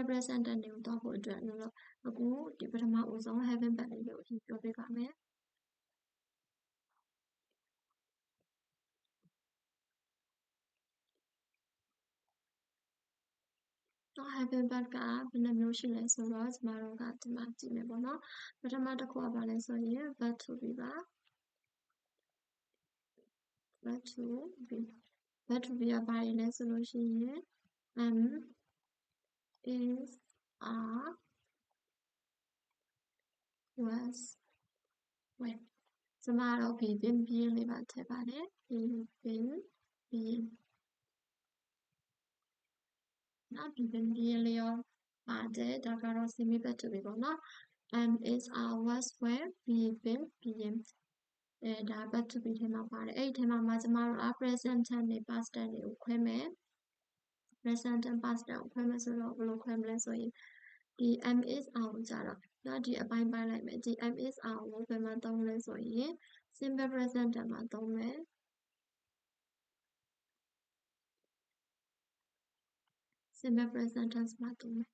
present tense တွေကိုသွားဖို့အတွက်လို့အခုဒီပထမဦးဆုံး having verb လေးကိုအရင်ပြောပြပါမယ်having verb ကဘယ်နှမျိုးရှိလဲဆိုတော့ကျမတို့ကဒီမှာကြည့်မယ်ပေါ့နော်ပထမတစ်ခုကဘာလဲဆိုရင် verb to be ပါ verb to be ကဘာတွေလဲဆိုလို့ရှိရင် is are was when ကျမတို့ been လေးပါထည့်ပါတယ် been နော် been လေးရောပါတယ်ဒါကတော့ semi verb to be ပေါ့နော် is are was when been ဒါ verb to be ထဲမှာပါတယ်အဲ့ဒီထဲမှာကျမတို့ present tense နဲ့ past tense တွေကိုခွဲမယ် present tense past tense ကိုခွဲမယ်ဆိုတော့ဘယ်လိုခွဲမလဲဆိုရင်ဒီ is are ကိုကြတော့နော်ဒီအပိုင်းပိုင်းလိုက်မယ်ဒီ is are ကိုဘယ်မှာသုံးလဲဆိုရင် simple present tense မှာသုံးမယ် simple present tense မှာသုံးမယ်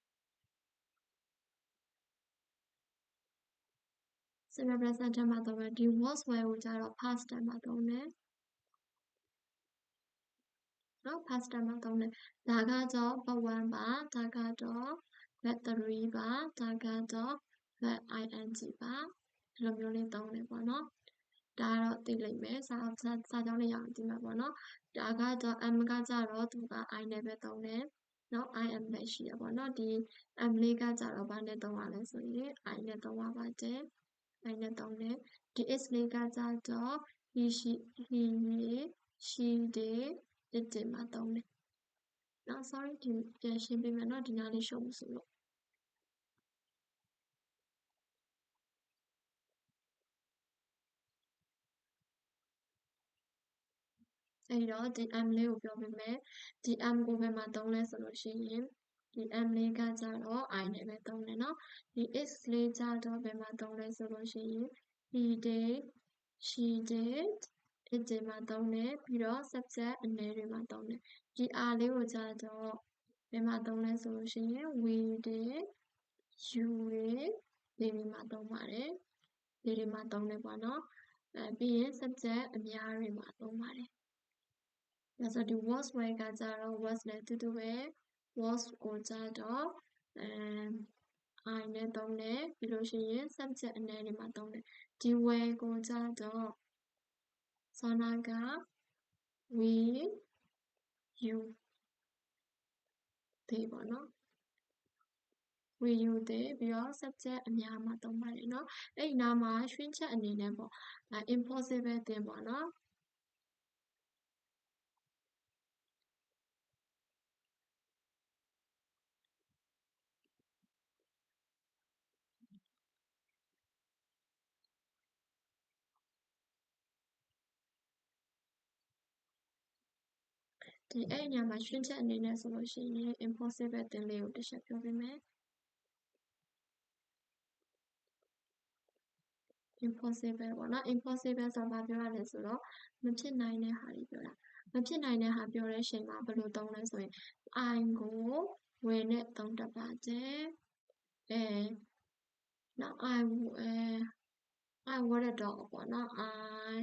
simple present tense မှာသုံးမယ်ဒီ was were ကိုကြတော့ past tense မှာသုံးမယ်နော် past tense မှာသုံးတယ်ဒါကတော့ verb 1ပါဒါကတော့ verb 3ပါဒါကတော့ verb ing ပါဒီလိုမျိုးလေးသုံးတယ်ပေါ့နော်ဒါကတော့သိလိမ့်မယ်စာကြောင်းလေးရအောင်ကြည့်မှာပေါ့နော်ဒါကတော့ m ကကြတော့သူက I နဲ့ပဲသုံးတယ်နော် I am ပဲရှိရပေါ့နော်ဒီ m လေးကကြတော့ဘာနဲ့သုံးရလဲဆိုရင် I နဲ့သုံးရပါတယ် I နဲ့သုံးတယ်ဒီ is လေးကကြတော့ he she they it they မှာသုံးတယ်နော် sorry ဒီပြန်ရှင်းပေးမယ်နော်ဒီနားလေးရှုံးဆိုလို့အဲ့တော့ဒီ m လေးကိုပြောပေးမယ်ဒီ m ကိုဘယ်မှာသုံးလဲဆိုလို့ရှိရင်ဒီ m လေးကကြတော့ I နဲ့ပဲသုံးတယ်နော်ဒီ is လေးကြတော့ဘယ်မှာသုံးလဲဆိုလို့ရှိရင် he did she did it did မှာသုံးတယ်ပြီးတော့ subject အနည်းတွေမှာသုံးတယ်ဒီ r လေးကိုကြတော့ဘယ်မှာသုံးလဲဆိုလို့ရှိရင် we did you did they မှာသုံးပါတယ်they မှာသုံးတယ်ပေါ့နော်ပြီးရင် subject အများတွေမှာသုံးပါတယ်ဒါဆိုဒီ was were ကကြတော့ was နဲ့တူတူပဲ was ကိုကြတော့ I နဲ့သုံးတယ်ပြီးလို့ရှိရင် subject အနည်းတွေမှာသုံးတယ်ဒီ were ကိုကြတော့စောနာက we you they ပေါ့နော် we you they ပြီးတော့ subject အများမှာသုံးပါတယ်เนาะအဲ့ဒီနားမှာရှင်းချက်အနေနဲ့ပေါ့ impossible thing ပေါ့နော်ဒီအဲ့ညမှာရှင်းချက်အနေနဲ့ဆိုလို့ရှိရင် impossible thing လေးကိုတစ်ချက်ပြောပေးမယ် impossible ပေါ့နော် impossible ဆိုတာဘာပြောရလဲဆိုတော့မဖြစ်နိုင်တဲ့ဟာကြီးပြောတာမဖြစ်နိုင်တဲ့ဟာပြောတဲ့အချိန်မှာဘယ်လိုသုံးလဲဆိုရင် I ကို were နဲ့သုံးတတ်ပါတယ်နောက် I were တော့ပေါ့နော် I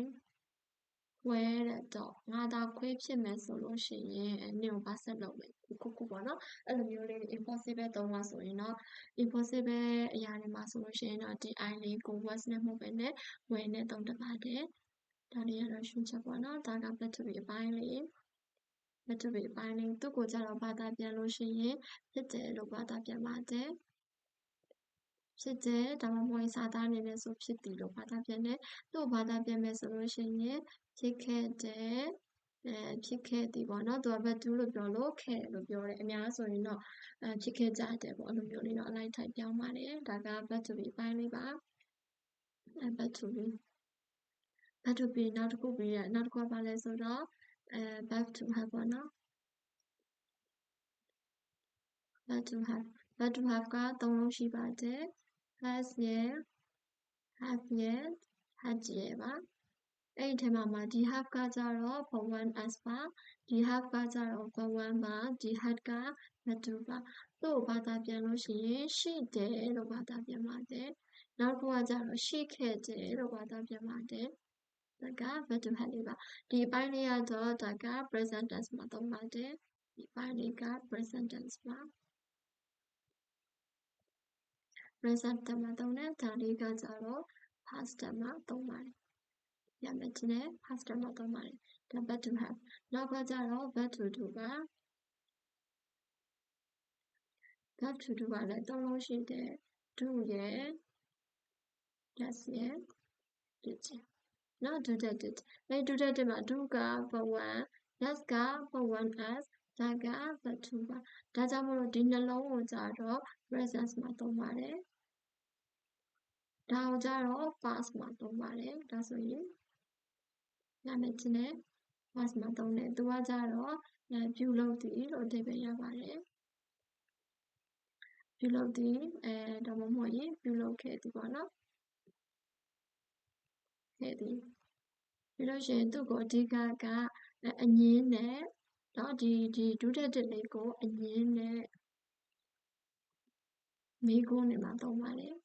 were တော့ငါသာခွေးဖြစ်မယ်ဆိုလို့ရှိရင်နင့်ကိုဘာဆက်လုပ်မလဲခုပေါ့နော်အဲ့လိုမျိုးလေး impossible သုံးပါဆိုရင်တော့ impossible အရာတွေမှာဆိုလို့ရှိရင်တော့ဒီ I လေးကို was နဲ့မဟုတ်ဘဲနဲ့ were နဲ့သုံးတတ်ပါတယ်ဒါလေးကတော့ရှင်းချက်ပေါ့နော်ဒါက verb to be အပိုင်းလေး verb to be အပိုင်းလေးသူ့ကိုကြတော့ဘာသာပြန်လို့ရှိရင်ဖြစ်တယ်လို့ဘာသာပြန်ပါတယ်ဖြစ်တယ်ဒါမှမဟုတ်စာသားအနေနဲ့ဆိုဖြစ်သည်လို့ဘာသာပြန်တယ်သူ့ဘာသာပြန်မယ်ဆိုလို့ရှိရင်ဖြစ်ခဲ့တယ်ဖြစ်ခဲ့သည်ပေါ့နော်သူက verb to လို့ပြောလို့ခဲ့လို့ပြောတယ်အများဆိုရင်တော့ဖြစ်ခဲ့ကြတယ်ပေါ့အဲ့လိုမျိုးလေးတော့အလိုက်ထိုက်ပြောင်းပါတယ်ဒါက verb to be အပိုင်းလေးပါverb to be verb to be နောက်တစ်ခုပြီးရနောက်တစ်ခုကဘာလဲဆိုတော့verb to have ပေါ့နော် verb to have က3လုံးရှိပါတယ် has ရယ် have ရယ် had ရယ်ပါအဲ့ဒီထဲမှာဒီ have ကကြတော့ verb 1 as ပါဒီ have ကကြတော့ verb 1ပါဒီ had က verb 2ပါ သူ့ကိုဘာသာပြန်လို့ရှိရင်ရှိတယ်လို့ဘာသာပြန်ပါတယ်နောက်တစ်ခုကကြတော့ရှိခဲ့တယ်လို့ဘာသာပြန်ပါတယ်ဒါက verb to have လေးပါဒီအပိုင်းလေးကတော့ဒါက present tense မှာသုံးပါတယ်ဒီပိုင်းလေးက present tense မှာ present tense မှာသုံးတယ်ဒါလေးကကြတော့ past tense မှာသုံးပါတယ်ရမယ်ဒီနေ့ past tense မှာသုံးပါတယ်ဒါ verb to have နောက်ကကြတော့ verb to do ပါ verb to do ကလည်းသုံးလုံးရှိတယ် do ရယ် does ရယ် did ရယ်နော် do that did အဲ့ do that did မှာ do က verb 1 does က verb 1s ဒါက verb 2 ပါဒါကြောင့်မို့လို့ဒီနှလုံးကိုကြတော့ present မှာသုံးပါတယ်ဒါကိုကြတော့ past မှာသုံးပါတယ်ဒါဆိုရင်ရမယ်ဒီနေ့ past မှာသုံးတယ်သူကကြတော့ပြုလုပ်သည်လို့အဓိပ္ပာယ်ရပါတယ်ပြုလုပ်သည်ဒါမှမဟုတ်ရင်ပြုလုပ်ခဲ့သည်ပေါ့နော်ခဲ့သည်ပြီးလို့ရှိရင်သူ့ကိုအဓိကကအငင်းနဲ့เนาะဒီဒုတက်တစ်လေးကိုအငင်းနဲ့မေးခွန်းတွေမှာသုံးပါတယ်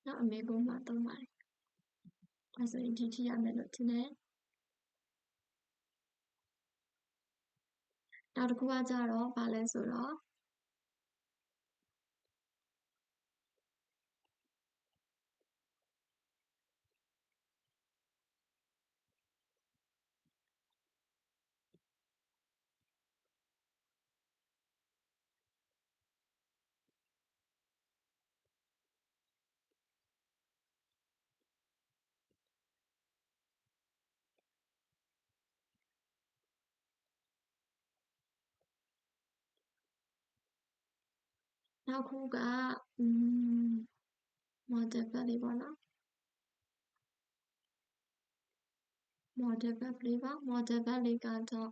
เนาะအမေးခွန်းမှာသုံးပါတယ်ဒါဆိုရင်ဒီထိရမယ်လို့ထင်တယ်နောက်တစ်ခုကကြတော့ဘာလဲဆိုတော့နောက်ခုကmodel verb လေးပေါ့နော် model verb လေးပါ model verb လေးကတော့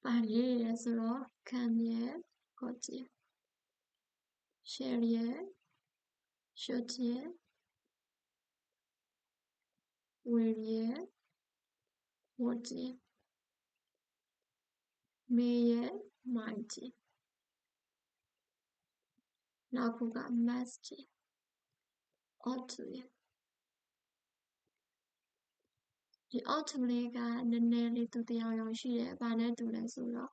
ဘာရေးရဆိုတော့ can ရယ် got ရယ် share ရယ် should ရယ် will ရယ် would ရယ် may ရယ် might ရယ်နောက်ခုက must ရယ် ought to ရယ်ဒီ ought to လေးကနည်းနည်းလေးသူတရားရောင်ရှိတယ်။ဘာနဲ့တူလဲဆိုတော့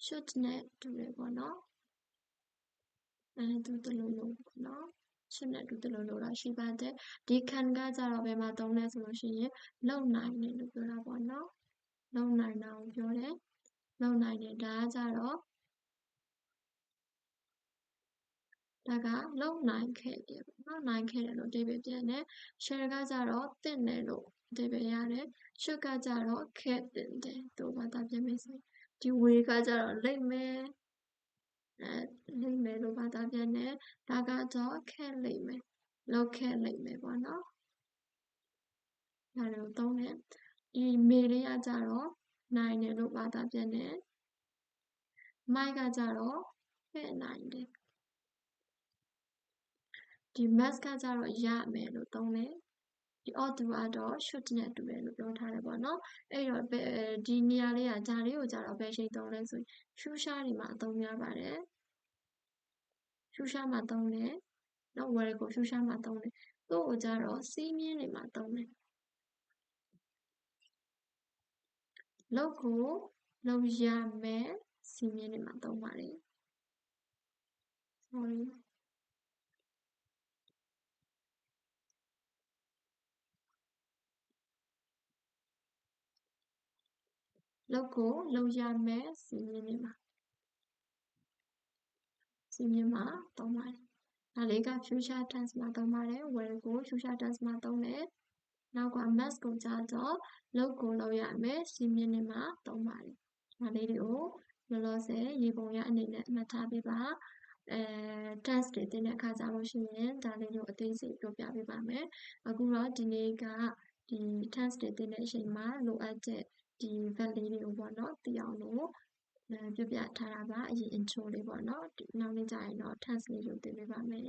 should နဲ့တူတယ်ပေါ့နော်။တူတလို့လို့ပေါ့နော်။ should နဲ့တူတလို့လို့တော့ရှိပါတယ်။ဒီ can ကကြတော့ဘယ်မှာသုံးလဲဆိုလို့ရှိရင်လုပ်နိုင်တယ်လို့ပြောတာပေါ့နော်။လုပ်နိုင်တာကိုပြောတယ်။လုပ်နိုင်တယ်ဒါကကြတော့ဒါကလုံနိုင်ခဲ့တယ်ပေါ့နော်နိုင်ခဲ့တယ်လို့အဓိပ္ပာယ်ပြန်တယ် share ကကြတော့တင့်တယ်လို့အဓိပ္ပာယ်ရတယ် should ကကြတော့ခဲ့တင်တယ်သူဘာသာပြန်မယ်ဆိုဒီ way ကကြတော့လိမ့်မယ်လိမ့်မယ်လို့ဘာသာပြန်တယ်ဒါကတော့ခဲ့လိမ့်မယ်လောက်ခဲ့လိမ့်မယ်ပေါ့နော်ဒါတွေကိုသုံးတယ်ဒီမေလေးကကြတော့နိုင်တယ်လို့ဘာသာပြန်တယ်မိုက်ကကြတော့ခဲ့နိုင်တယ်ဒီ must ကကြတော့ရမယ်လို့သုံးတယ်ဒီ ought to ကတော့ should နဲ့တူတယ်လို့ပြောထားတယ်ပေါ့နော်အဲ့တော့ဒီနေရာလေးကဂျာလေးကိုကြတော့ဘယ်ချိန်သုံးလဲဆိုရင်ရှူရှားတွေမှာအသုံးများပါတယ်ရှူရှားမှာသုံးတယ်နော် word ကိုရှူရှားမှာသုံးတယ်သူ့ကိုကြတော့စီးမြင်းတွေမှာသုံးတယ်လောက်ကိုလောက်ရမယ်စီးမြင်းတွေမှာသုံးပါတယ် sorry လောက်ကိုလောက်ရမယ်စီးမြင်းတွေမှာစီးမြင်းမှာသုံးပါတယ်ဒါလေးက future tense မှာသုံးပါတယ် word ကို future tense မှာသုံးတယ်နောက်က must ကိုကြတော့လောက်ကိုလောက်ရမယ်စီးမြင်းတွေမှာသုံးပါတယ်ဒါလေးတွေကိုလောလောဆယ်ရေပုံရအနေနဲ့မှတ်ထားပေးပါtest တွေတင်တဲ့အခါကျလို့ရှိရင်ဒါလေးတွေကိုအသေးစိတ်ပြောပြပေးပါမယ်အခုတော့ဒီနေ့ကဒီ test တွေတင်တဲ့အချိန်မှာလိုအပ်တဲ့ဒီ verb လေးတွေကိုပေါ့နော်သိအောင်လို့ပြပြထားတာပါအရင် intro လေးပေါ့နော်နောက်နေ့ကျရင်တော့ test လေးကိုတင်ပေးပါမယ်